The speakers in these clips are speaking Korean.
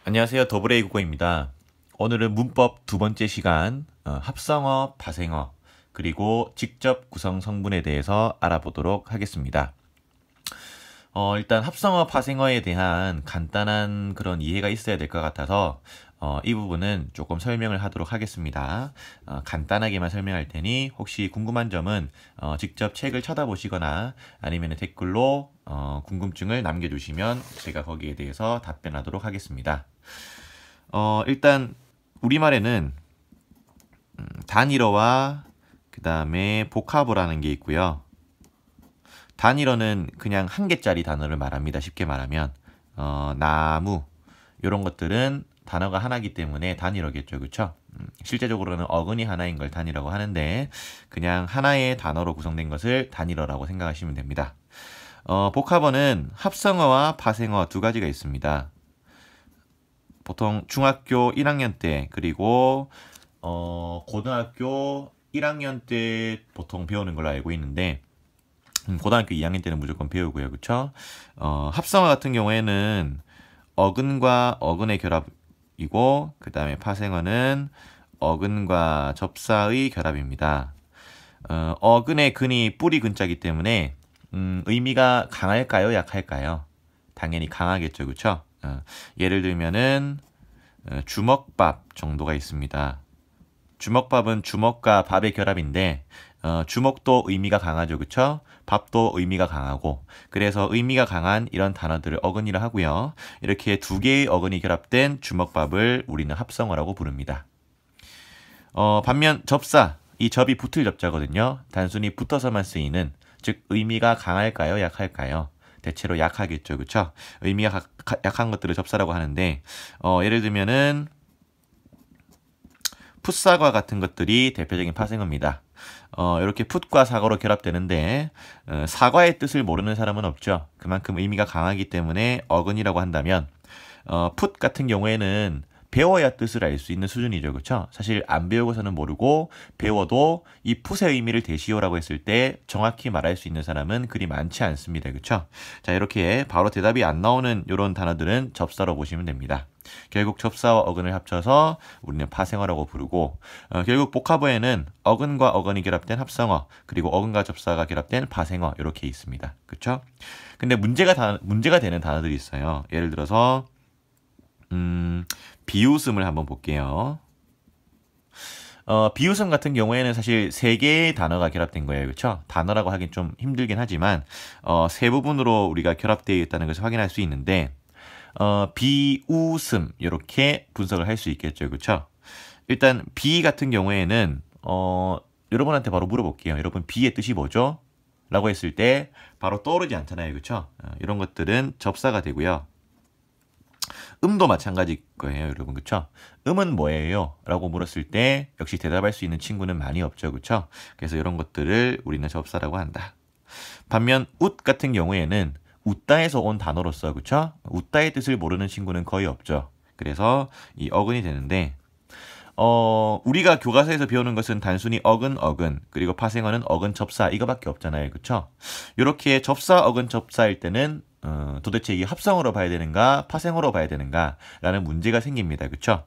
안녕하세요. 더블A 국어입니다. 오늘은 문법 두 번째 시간 합성어, 파생어, 그리고 직접 구성 성분에 대해서 알아보도록 하겠습니다. 일단 합성어, 파생어에 대한 간단한 그런 이해가 있어야 될 것 같아서 이 부분은 조금 설명을 하도록 하겠습니다. 간단하게만 설명할 테니 혹시 궁금한 점은 직접 책을 찾아보시거나 아니면 댓글로 궁금증을 남겨주시면 제가 거기에 대해서 답변하도록 하겠습니다. 일단 우리말에는 단일어와 그 다음에 복합어라는 게 있고요. 단일어는 그냥 한 개짜리 단어를 말합니다. 쉽게 말하면 나무 이런 것들은 단어가 하나이기 때문에 단일어겠죠. 그렇죠? 실제적으로는 어근이 하나인 걸 단일어라고 하는데 그냥 하나의 단어로 구성된 것을 단일어라고 생각하시면 됩니다. 복합어는 합성어와 파생어 두 가지가 있습니다. 보통 중학교 1학년 때 그리고 고등학교 1학년 때 보통 배우는 걸로 알고 있는데 고등학교 2학년 때는 무조건 배우고요. 그쵸? 합성어 같은 경우에는 어근과 어근의 결합이고 그 다음에 파생어는 어근과 접사의 결합입니다. 어근의 근이 뿌리 근자이기 때문에 의미가 강할까요? 약할까요? 당연히 강하겠죠. 그쵸? 예를 들면은 주먹밥 정도가 있습니다. 주먹밥은 주먹과 밥의 결합인데 주먹도 의미가 강하죠. 그쵸? 밥도 의미가 강하고 그래서 의미가 강한 이런 단어들을 어근이라 하고요. 이렇게 두 개의 어근이 결합된 주먹밥을 우리는 합성어라고 부릅니다. 반면 접사, 이 접이 붙을 접자거든요. 단순히 붙어서만 쓰이는, 즉 의미가 강할까요? 약할까요? 대체로 약하겠죠. 그쵸? 의미가 약한 것들을 접사라고 하는데 예를 들면은 풋사과 같은 것들이 대표적인 파생어입니다. 이렇게 풋과 사과로 결합되는데 사과의 뜻을 모르는 사람은 없죠. 그만큼 의미가 강하기 때문에 어근이라고 한다면 풋 같은 경우에는 배워야 뜻을 알 수 있는 수준이죠. 그렇죠? 사실 안 배우고서는 모르고 배워도 이 풋의 의미를 대시오라고 했을 때 정확히 말할 수 있는 사람은 그리 많지 않습니다. 그렇죠? 자, 이렇게 바로 대답이 안 나오는 이런 단어들은 접사로 보시면 됩니다. 결국 접사와 어근을 합쳐서 우리는 파생어라고 부르고 결국 복합어에는 어근과 어근이 결합된 합성어 그리고 어근과 접사가 결합된 파생어 이렇게 있습니다. 그렇죠? 근데 문제가 되는 단어들이 있어요. 예를 들어서 비웃음을 한번 볼게요. 비웃음 같은 경우에는 사실 세 개의 단어가 결합된 거예요. 그렇죠? 단어라고 하긴 좀 힘들긴 하지만 세 부분으로 우리가 결합되어 있다는 것을 확인할 수 있는데 비웃음 이렇게 분석을 할 수 있겠죠. 그렇죠? 일단 비 같은 경우에는 여러분한테 바로 물어볼게요. 여러분 비의 뜻이 뭐죠? 라고 했을 때 바로 떠오르지 않잖아요. 그렇죠? 이런 것들은 접사가 되고요. 음도 마찬가지일 거예요. 여러분. 그렇죠? 음은 뭐예요? 라고 물었을 때 역시 대답할 수 있는 친구는 많이 없죠. 그렇죠? 그래서 이런 것들을 우리는 접사라고 한다. 반면 웃 같은 경우에는 웃다에서 온 단어로서 그렇죠? 웃다의 뜻을 모르는 친구는 거의 없죠. 그래서 이 어근이 되는데 우리가 교과서에서 배우는 것은 단순히 어근 그리고 파생어는 어근 접사 이거밖에 없잖아요. 그렇죠? 이렇게 접사 어근 접사일 때는 도대체 이게 합성어로 봐야 되는가 파생어로 봐야 되는가 라는 문제가 생깁니다. 그렇죠?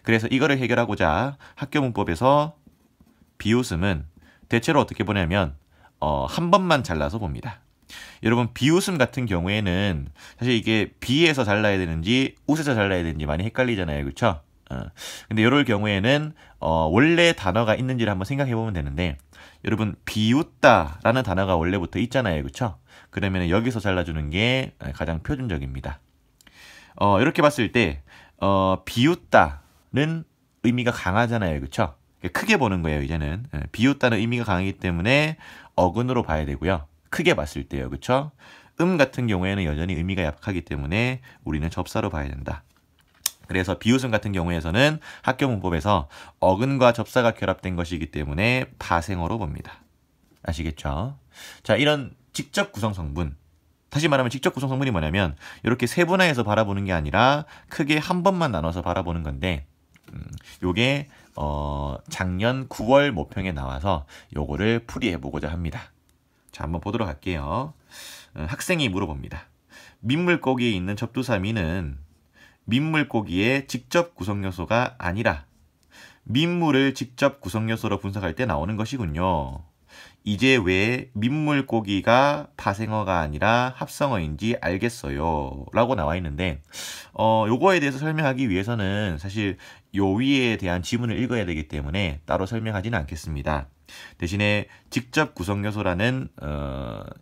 그래서 이거를 해결하고자 학교 문법에서 비웃음은 대체로 어떻게 보냐면 한 번만 잘라서 봅니다. 여러분 비웃음 같은 경우에는 사실 이게 비에서 잘라야 되는지 웃에서 잘라야 되는지 많이 헷갈리잖아요. 그렇죠? 근데 이럴 경우에는 원래 단어가 있는지를 한번 생각해 보면 되는데 여러분 비웃다라는 단어가 원래부터 있잖아요. 그렇죠? 그러면 여기서 잘라주는 게 가장 표준적입니다. 이렇게 봤을 때 비웃다는 의미가 강하잖아요. 그렇죠? 크게 보는 거예요. 이제는 비웃다는 의미가 강하기 때문에 어근으로 봐야 되고요. 크게 봤을 때요. 그렇죠? 같은 경우에는 여전히 의미가 약하기 때문에 우리는 접사로 봐야 된다. 그래서 비웃음 같은 경우에서는 학교 문법에서 어근과 접사가 결합된 것이기 때문에 파생어로 봅니다. 아시겠죠? 자, 이런 직접 구성 성분. 다시 말하면 직접 구성 성분이 뭐냐면 이렇게 세분화해서 바라보는 게 아니라 크게 한 번만 나눠서 바라보는 건데 요게 작년 9월 모평에 나와서 요거를 풀이해 보고자 합니다. 자, 한번 보도록 할게요. 학생이 물어봅니다. 민물고기에 있는 접두사미는 민물고기의 직접 구성요소가 아니라 민물을 직접 구성요소로 분석할 때 나오는 것이군요. 이제 왜 민물고기가 파생어가 아니라 합성어인지 알겠어요. 라고 나와 있는데, 요거에 대해서 설명하기 위해서는 사실 요 위에 대한 지문을 읽어야 되기 때문에 따로 설명하지는 않겠습니다. 대신에 직접 구성요소라는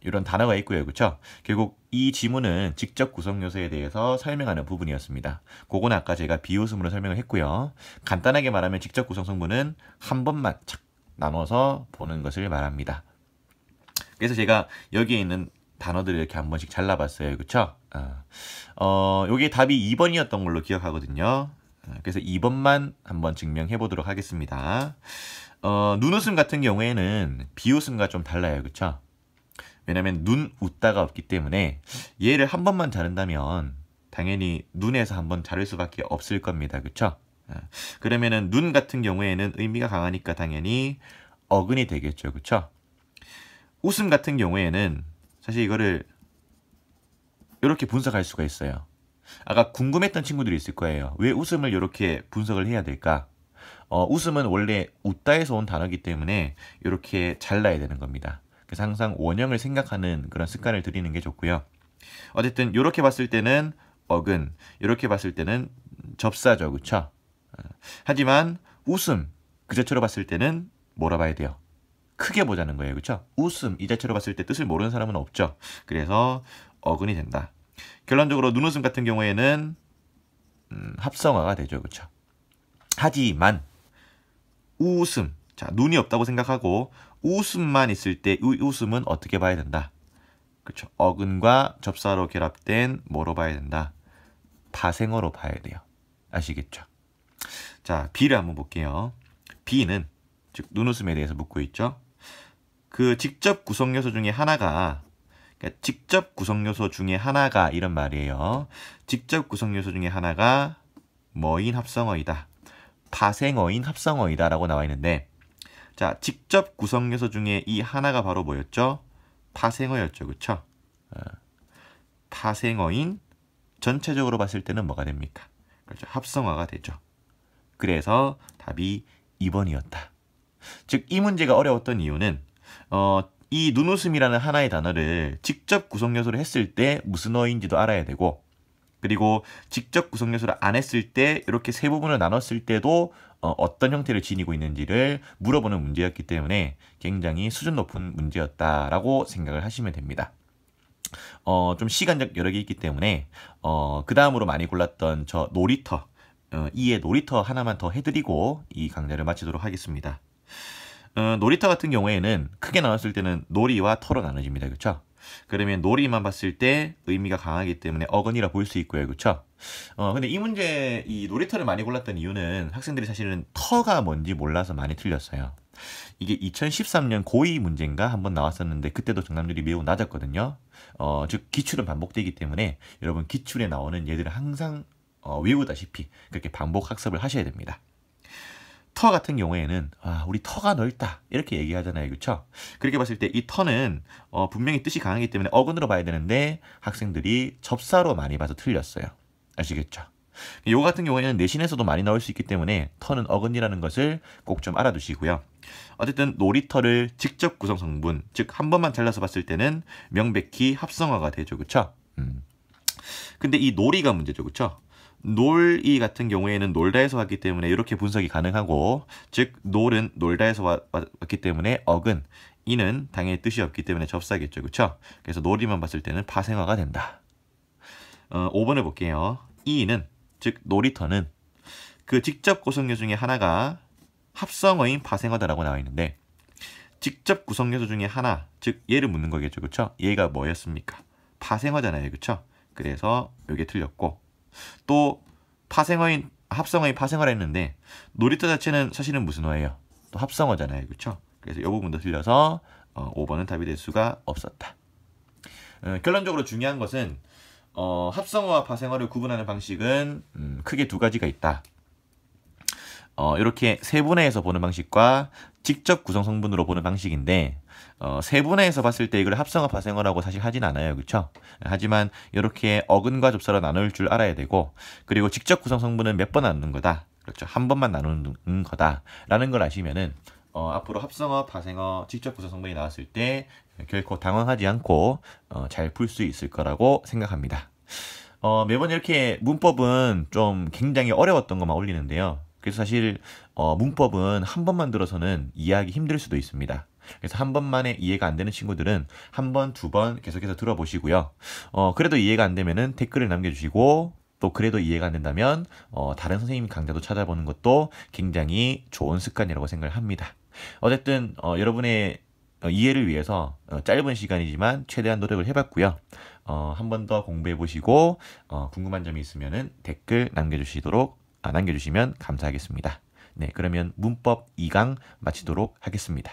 이런 단어가 있고요. 그렇죠? 결국 이 지문은 직접 구성요소에 대해서 설명하는 부분이었습니다. 그건 아까 제가 비웃음으로 설명을 했고요. 간단하게 말하면 직접 구성 성분은 한 번만 착 나눠서 보는 것을 말합니다. 그래서 제가 여기에 있는 단어들을 이렇게 한 번씩 잘라봤어요. 그렇죠? 요게 답이 2번이었던 걸로 기억하거든요. 그래서 2번만 한번 증명해 보도록 하겠습니다. 눈웃음 같은 경우에는 비웃음과 좀 달라요. 그렇죠? 왜냐면 눈 웃다가 없기 때문에 얘를 한 번만 자른다면 당연히 눈에서 한번 자를 수밖에 없을 겁니다. 그렇죠? 그러면은 눈 같은 경우에는 의미가 강하니까 당연히 어근이 되겠죠. 그렇죠? 웃음 같은 경우에는 사실 이거를 이렇게 분석할 수가 있어요. 아까 궁금했던 친구들이 있을 거예요. 왜 웃음을 이렇게 분석을 해야 될까? 웃음은 원래 웃다에서 온 단어이기 때문에 이렇게 잘라야 되는 겁니다. 그래서 항상 원형을 생각하는 그런 습관을 들이는 게 좋고요. 어쨌든 이렇게 봤을 때는 어근, 이렇게 봤을 때는 접사죠. 그렇죠? 하지만 웃음 그 자체로 봤을 때는 뭐라 봐야 돼요? 크게 보자는 거예요. 그렇죠? 웃음 이 자체로 봤을 때 뜻을 모르는 사람은 없죠. 그래서 어근이 된다. 결론적으로 눈웃음 같은 경우에는 합성어가 되죠. 그렇죠? 하지만 웃음, 자 눈이 없다고 생각하고 웃음만 있을 때 이 웃음은 어떻게 봐야 된다? 그렇죠? 어근과 접사로 결합된 뭐로 봐야 된다? 파생어로 봐야 돼요. 아시겠죠? 자, B를 한번 볼게요. B는 즉 눈웃음에 대해서 묻고 있죠. 그 직접 구성요소 중에 하나가 그러니까 직접 구성요소 중에 하나가 이런 말이에요. 직접 구성요소 중에 하나가 뭐인 합성어이다. 파생어인 합성어이다 라고 나와 있는데 자, 직접 구성요소 중에 이 하나가 바로 뭐였죠? 파생어였죠. 그쵸? 파생어인 전체적으로 봤을 때는 뭐가 됩니까? 그렇죠. 합성어가 되죠. 그래서 답이 2번이었다. 즉, 이 문제가 어려웠던 이유는 이 눈웃음이라는 하나의 단어를 직접 구성요소로 했을 때 무슨 어인지도 알아야 되고 그리고 직접 구성요소를 안 했을 때 이렇게 세 부분을 나눴을 때도 어떤 형태를 지니고 있는지를 물어보는 문제였기 때문에 굉장히 수준 높은 문제였다라고 생각을 하시면 됩니다. 좀 시간적 여력이 있기 때문에 그 다음으로 많이 골랐던 저 놀이터 이에 놀이터 하나만 더 해드리고 이 강좌를 마치도록 하겠습니다. 놀이터 같은 경우에는 크게 나눴을 때는 놀이와 터로 나눠집니다. 그렇죠? 그러면 놀이만 봤을 때 의미가 강하기 때문에 어근이라 볼 수 있고요. 그렇죠? 근데 이 문제 이 놀이터를 많이 골랐던 이유는 학생들이 사실은 터가 뭔지 몰라서 많이 틀렸어요. 이게 2013년 고2 문제인가 한번 나왔었는데 그때도 정답률이 매우 낮았거든요. 즉 기출은 반복되기 때문에 여러분 기출에 나오는 얘들을 항상 외우다시피 그렇게 반복 학습을 하셔야 됩니다. 터 같은 경우에는 우리 터가 넓다 이렇게 얘기하잖아요. 그렇죠? 그렇게 봤을 때 이 터는 분명히 뜻이 강하기 때문에 어근으로 봐야 되는데 학생들이 접사로 많이 봐서 틀렸어요. 아시겠죠? 요 같은 경우에는 내신에서도 많이 나올 수 있기 때문에 터는 어근이라는 것을 꼭 좀 알아두시고요. 어쨌든 놀이터를 직접 구성 성분, 즉 한 번만 잘라서 봤을 때는 명백히 합성어가 되죠. 그렇죠? 근데 이 놀이가 문제죠. 그렇죠? 놀이 같은 경우에는 놀다에서 왔기 때문에 이렇게 분석이 가능하고 즉 놀은 놀다에서 왔기 때문에 어근 이는 당연히 뜻이 없기 때문에 접사겠죠. 그렇죠? 그래서 놀이만 봤을 때는 파생어가 된다. 5번을 볼게요. 이는 즉 놀이터는 그 직접 구성요소 중에 하나가 합성어인 파생어다라고 나와 있는데 직접 구성요소 중에 하나 즉 얘를 묻는 거겠죠. 그렇죠? 얘가 뭐였습니까? 파생어잖아요. 그렇죠? 그래서 이게 틀렸고 또 파생어인 합성어인 파생어라 했는데 놀이터 자체는 사실은 무슨 어예요? 또 합성어잖아요. 그렇죠? 그래서 이 부분도 틀려서 5번은 답이 될 수가 없었다. 결론적으로 중요한 것은 합성어와 파생어를 구분하는 방식은 크게 두 가지가 있다. 이렇게 세분화해서 보는 방식과 직접 구성 성분으로 보는 방식인데 세분화해서 봤을 때 이걸 합성어 파생어라고 사실 하진 않아요. 그렇죠? 하지만 이렇게 어근과 접사로 나눌 줄 알아야 되고 그리고 직접 구성 성분은 몇 번 나누는 거다. 그렇죠. 한 번만 나누는 거다라는 걸 아시면은 앞으로 합성어, 파생어, 직접 구성 성분이 나왔을 때 결코 당황하지 않고 잘 풀 수 있을 거라고 생각합니다. 매번 이렇게 문법은 좀 굉장히 어려웠던 것만 올리는데요. 그래서 사실 문법은 한 번만 들어서는 이해하기 힘들 수도 있습니다. 그래서 한 번만에 이해가 안 되는 친구들은 한 번, 두 번 계속해서 들어보시고요. 그래도 이해가 안 되면은 댓글을 남겨주시고 또 그래도 이해가 안 된다면 다른 선생님 강좌도 찾아보는 것도 굉장히 좋은 습관이라고 생각을 합니다. 어쨌든 여러분의 이해를 위해서 짧은 시간이지만 최대한 노력을 해봤고요. 한 번 더 공부해 보시고 궁금한 점이 있으면은 댓글 남겨주시면 감사하겠습니다. 네, 그러면 문법 2강 마치도록 하겠습니다.